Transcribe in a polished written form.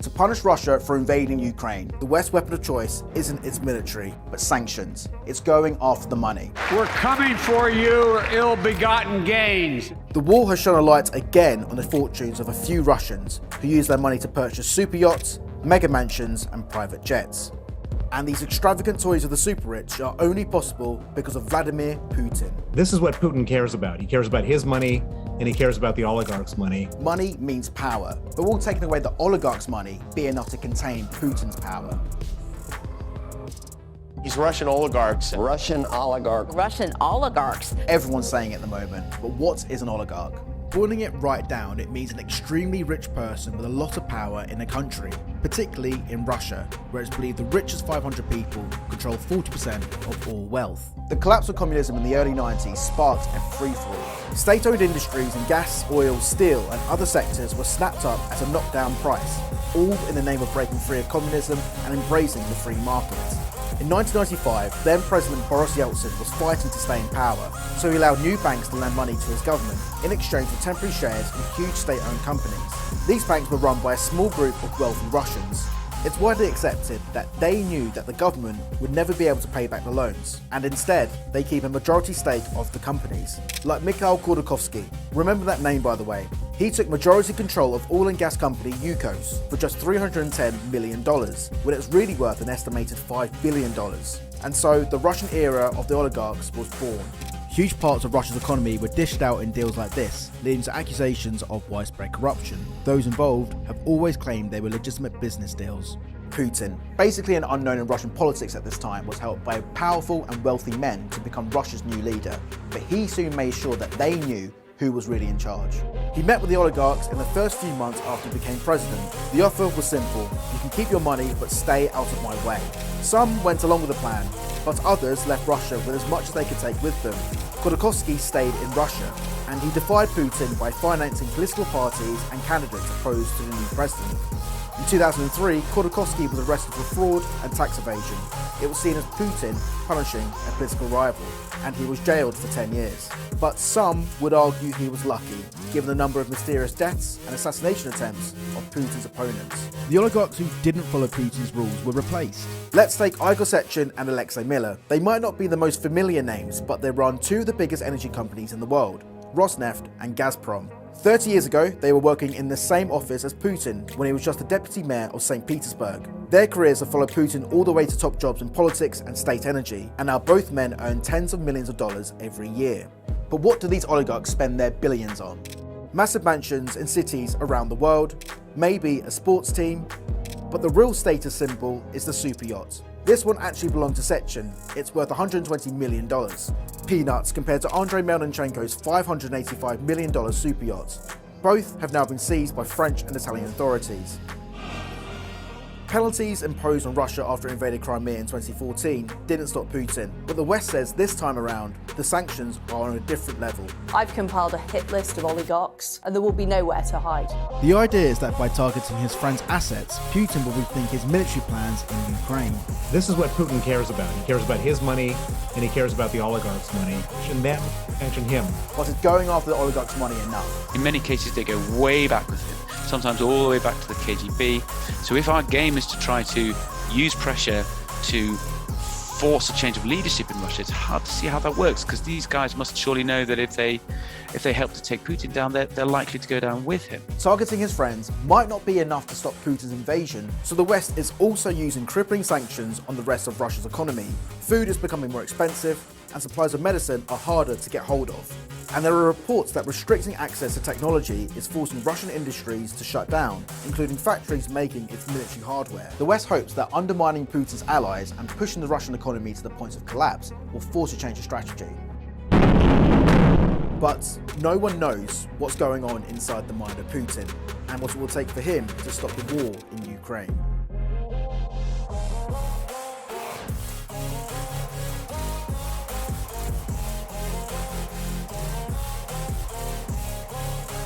To punish Russia for invading Ukraine, the West's weapon of choice isn't its military, but sanctions. It's going after the money. We're coming for you, ill-begotten gains. The war has shone a light again on the fortunes of a few Russians who use their money to purchase super yachts, mega mansions, and private jets. And these extravagant toys of the super rich are only possible because of Vladimir Putin. This is what Putin cares about. He cares about his money, and he cares about the oligarchs' money. Money means power, but will taking away the oligarchs' money be enough to contain Putin's power? These Russian oligarchs. Russian oligarch. Russian oligarchs. Everyone's saying it at the moment, but what is an oligarch? Boiling it right down, it means an extremely rich person with a lot of power in a country, particularly in Russia, where it's believed the richest 500 people control 40% of all wealth. The collapse of communism in the early 90s sparked a free-for-all. State-owned industries in gas, oil, steel and other sectors were snapped up at a knockdown price, all in the name of breaking free of communism and embracing the free market. In 1995, then President Boris Yeltsin was fighting to stay in power, so he allowed new banks to lend money to his government in exchange for temporary shares in huge state-owned companies. These banks were run by a small group of wealthy Russians. It's widely accepted that they knew that the government would never be able to pay back the loans, and instead, they keep a majority stake of the companies. Like Mikhail Khodorkovsky, remember that name by the way. He took majority control of oil and gas company Yukos for just $310 million, when it's really worth an estimated $5 billion. And so the Russian era of the oligarchs was born. Huge parts of Russia's economy were dished out in deals like this, leading to accusations of widespread corruption. Those involved have always claimed they were legitimate business deals. Putin, basically an unknown in Russian politics at this time, was helped by powerful and wealthy men to become Russia's new leader, but he soon made sure that they knew who was really in charge. He met with the oligarchs in the first few months after he became president. The offer was simple: you can keep your money but stay out of my way. Some went along with the plan, but others left Russia with as much as they could take with them. Khodorkovsky stayed in Russia, and he defied Putin by financing political parties and candidates opposed to the new president. In 2003, Khodorkovsky was arrested for fraud and tax evasion. It was seen as Putin punishing a political rival, and he was jailed for 10 years. But some would argue he was lucky, given the number of mysterious deaths and assassination attempts of Putin's opponents. The oligarchs who didn't follow Putin's rules were replaced. Let's take Igor Sechin and Alexey. They might not be the most familiar names, but they run two of the biggest energy companies in the world, Rosneft and Gazprom. 30 years ago, they were working in the same office as Putin when he was just the deputy mayor of St. Petersburg. Their careers have followed Putin all the way to top jobs in politics and state energy, and now both men earn tens of millions of dollars every year. But what do these oligarchs spend their billions on? Massive mansions in cities around the world, maybe a sports team, but the real status symbol is the super yacht. This one actually belonged to Sechin. It's worth $120 million. Peanuts compared to Andrei Melnichenko's $585 million super yacht. Both have now been seized by French and Italian authorities. Penalties imposed on Russia after it invaded Crimea in 2014 didn't stop Putin, but the West says this time around, the sanctions are on a different level. I've compiled a hit list of oligarchs, and there will be nowhere to hide. The idea is that by targeting his friends' assets, Putin will rethink his military plans in Ukraine. This is what Putin cares about. He cares about his money, and he cares about the oligarchs' money. Mention them, mention him. But is going after the oligarchs' money enough? In many cases, they go way back with him, sometimes all the way back to the KGB. So if our game is to try to use pressure to force a change of leadership in Russia, it's hard to see how that works, because these guys must surely know that if they help to take Putin down, they're likely to go down with him. Targeting his friends might not be enough to stop Putin's invasion, so the West is also using crippling sanctions on the rest of Russia's economy. Food is becoming more expensive, and supplies of medicine are harder to get hold of. And there are reports that restricting access to technology is forcing Russian industries to shut down, including factories making its military hardware. The West hopes that undermining Putin's allies and pushing the Russian economy to the point of collapse will force a change of strategy. But no one knows what's going on inside the mind of Putin, and what it will take for him to stop the war in Ukraine.